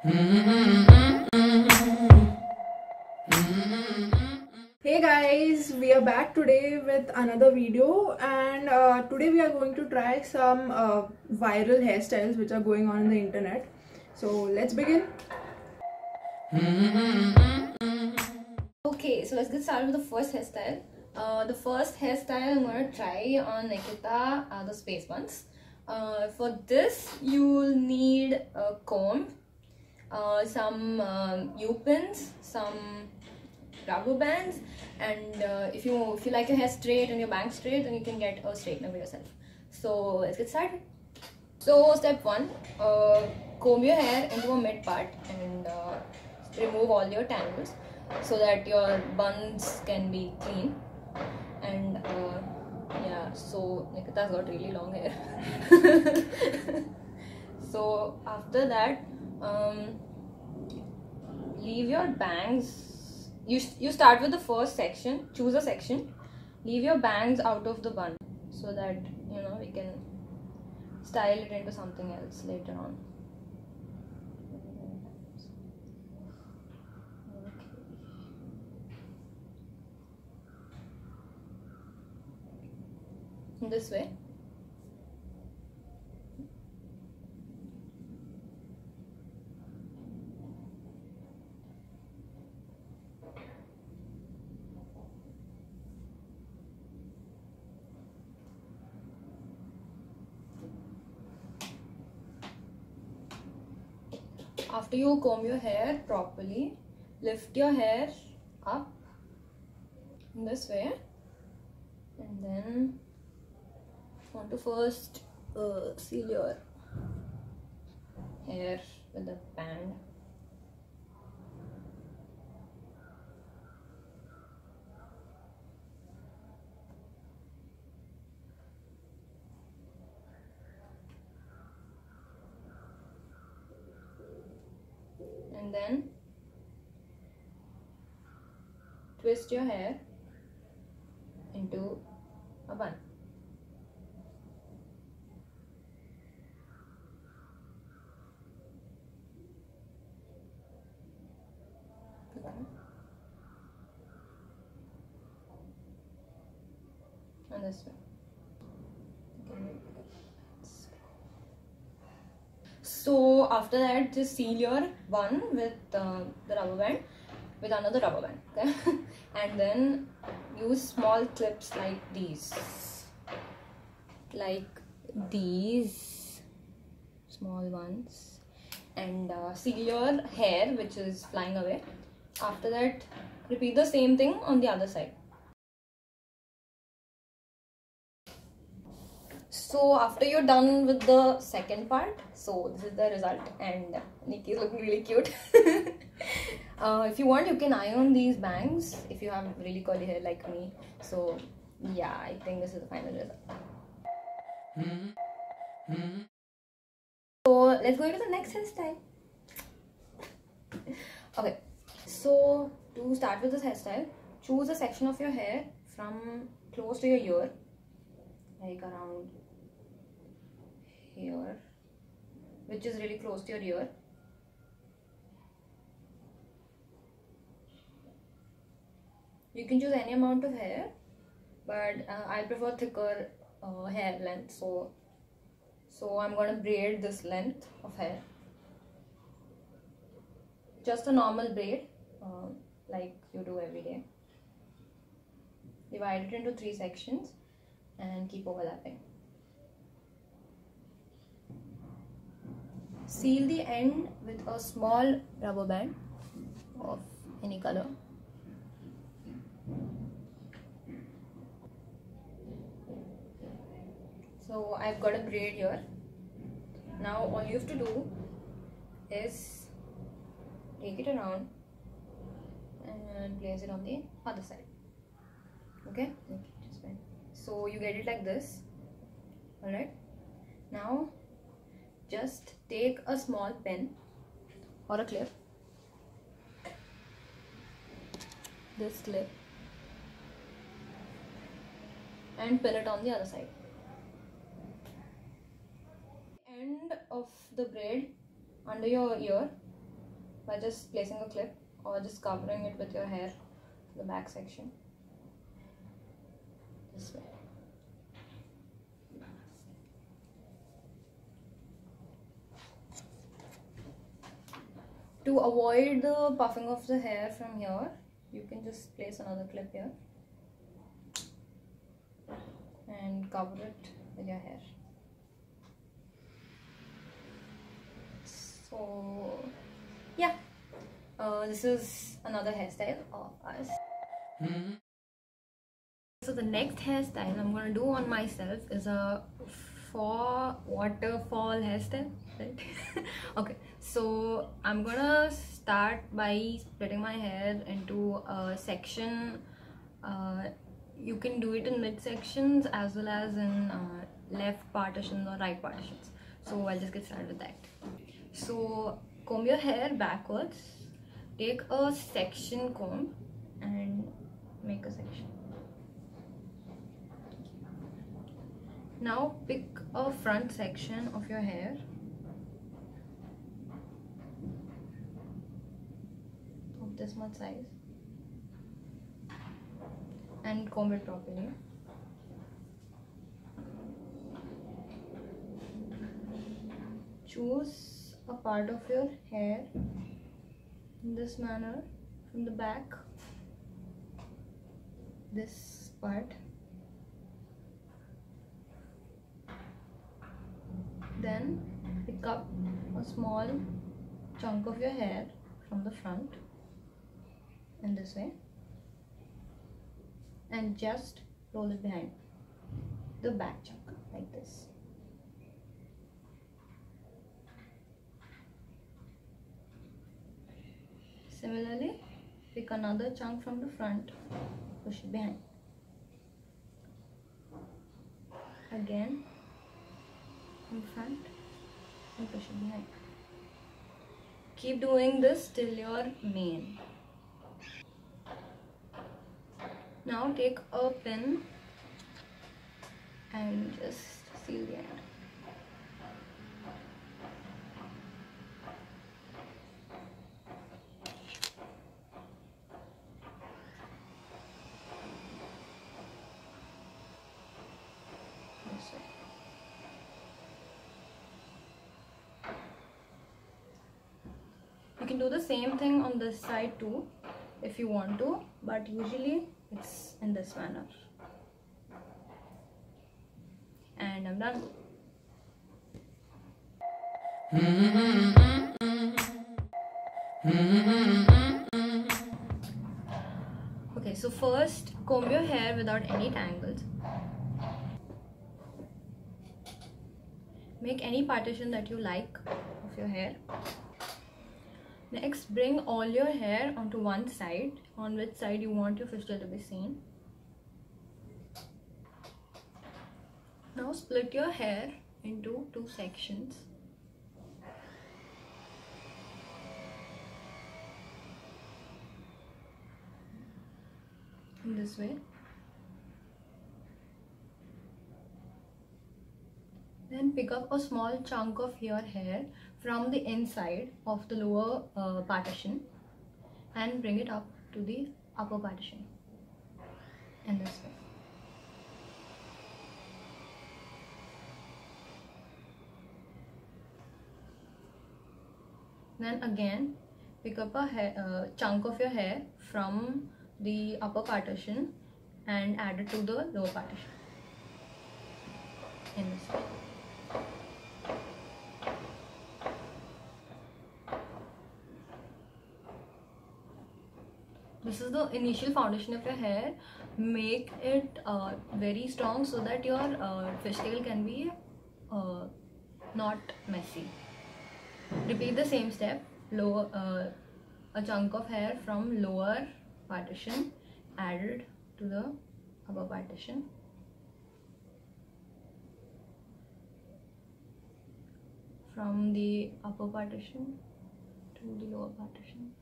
Hey guys, we are back today with another video, and today we are going to try some viral hairstyles which are going on in the internet. So let's begin. Okay, so let's get started with the first hairstyle. The first hairstyle I'm going to try on Nikita are the space ones. For this, you'll need a comb, some U-pins, some rubber bands, and if you like your hair straight and your bangs straight, then you can get a straightener for yourself. So let's get started. So step one, comb your hair into a mid part and remove all your tangles so that your buns can be clean. And yeah, so Nikita's got really long hair. So after that, leave your bangs. You start with the first section. Choose a section. Leave your bangs out of the bun so that we can style it into something else later on. Okay. This way. After you comb your hair properly, lift your hair up in this way, and then want to first seal your hair with a band. And then twist your hair into a bun. Okay. And this way. Okay. So after that, just seal your bun with the rubber band with another rubber band, okay? And then use small clips like these small ones, and seal your hair which is flying away. After that, repeat the same thing on the other side. So after you're done with the second part, so this is the result, and Nikki is looking really cute. If you want, you can iron these bangs if you have really curly hair like me. So yeah, I think this is the final result. So let's go into the next hairstyle. Okay, so to start with this hairstyle, choose a section of your hair from close to your ear, like around here, which is really close to your ear. You can choose any amount of hair, but I prefer thicker hair length, so I'm going to braid this length of hair. Just a normal braid, like you do every day. Divide it into 3 sections and keep overlapping. Seal the end with a small rubber band of any color. So I've got a braid here. Now all you have to do is take it around and place it on the other side. Okay, just fine. So you get it like this. Alright, now just take a small pen or a clip, this clip, and pin it on the other side. End of the braid under your ear, by just placing a clip or just covering it with your hair, the back section, this way. To avoid the puffing of the hair from here, you can just place another clip here and cover it with your hair. So yeah, this is another hairstyle of ours. So the next hairstyle I'm gonna do on myself is a waterfall hairstyle, right? Okay, so I'm gonna start by splitting my hair into a section. You can do it in mid sections as well as in left partitions or right partitions. So I'll just get started with that. So comb your hair backwards, take a section comb and make a section. Now pick a front section of your hair of this much size and comb it properly. Choose a part of your hair in this manner from the back, this part. Then pick up a small chunk of your hair from the front in this way and just roll it behind the back chunk like this. Similarly, pick another chunk from the front, push it behind. Again in front and push it behind. Keep doing this till your mane. Now take a pin and just seal the end. This way. You can do the same thing on this side too if you want to, but usually it's in this manner. And I'm done. Okay, so first comb your hair without any tangles. Make any partition that you like of your hair. Next, bring all your hair onto one side, on which side you want your fishtail to be seen. Now split your hair into two sections. In this way. Then pick up a small chunk of your hair from the inside of the lower partition and bring it up to the upper partition in this way. Then again pick up a chunk of your hair from the upper partition and add it to the lower partition in this way. This is the initial foundation of your hair. Make it very strong so that your fishtail can be not messy. Repeat the same step. Lower a chunk of hair from lower partition added to the upper partition. From the upper partition to the lower partition.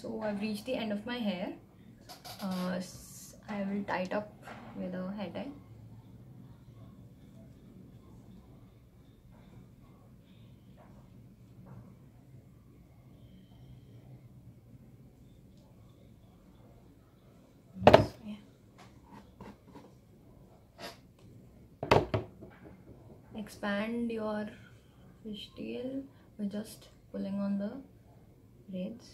So I've reached the end of my hair. I will tie it up with a hair tie. expand your fishtail by just pulling on the braids.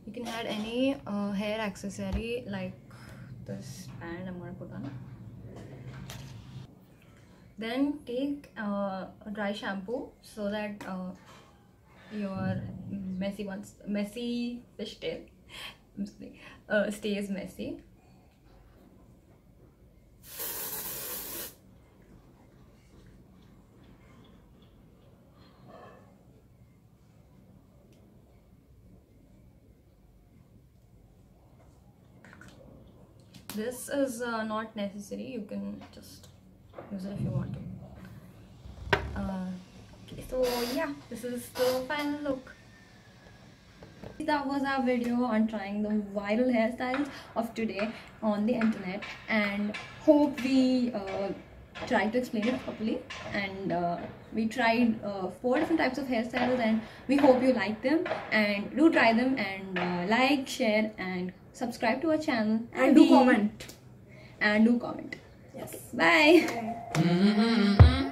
You can add any hair accessory like this band I'm going to put on. Then take a dry shampoo so that your messy fishtail stays messy. This is not necessary, you can just use it if you want to. Okay, so yeah, this is the final look. That was our video on trying the viral hairstyles of today on the internet, and hope we tried to explain it properly. And we tried 4 different types of hairstyles, and we hope you like them and do try them, and like, share and subscribe to our channel, and do comment. And do comment. Yes. Okay, bye. Bye.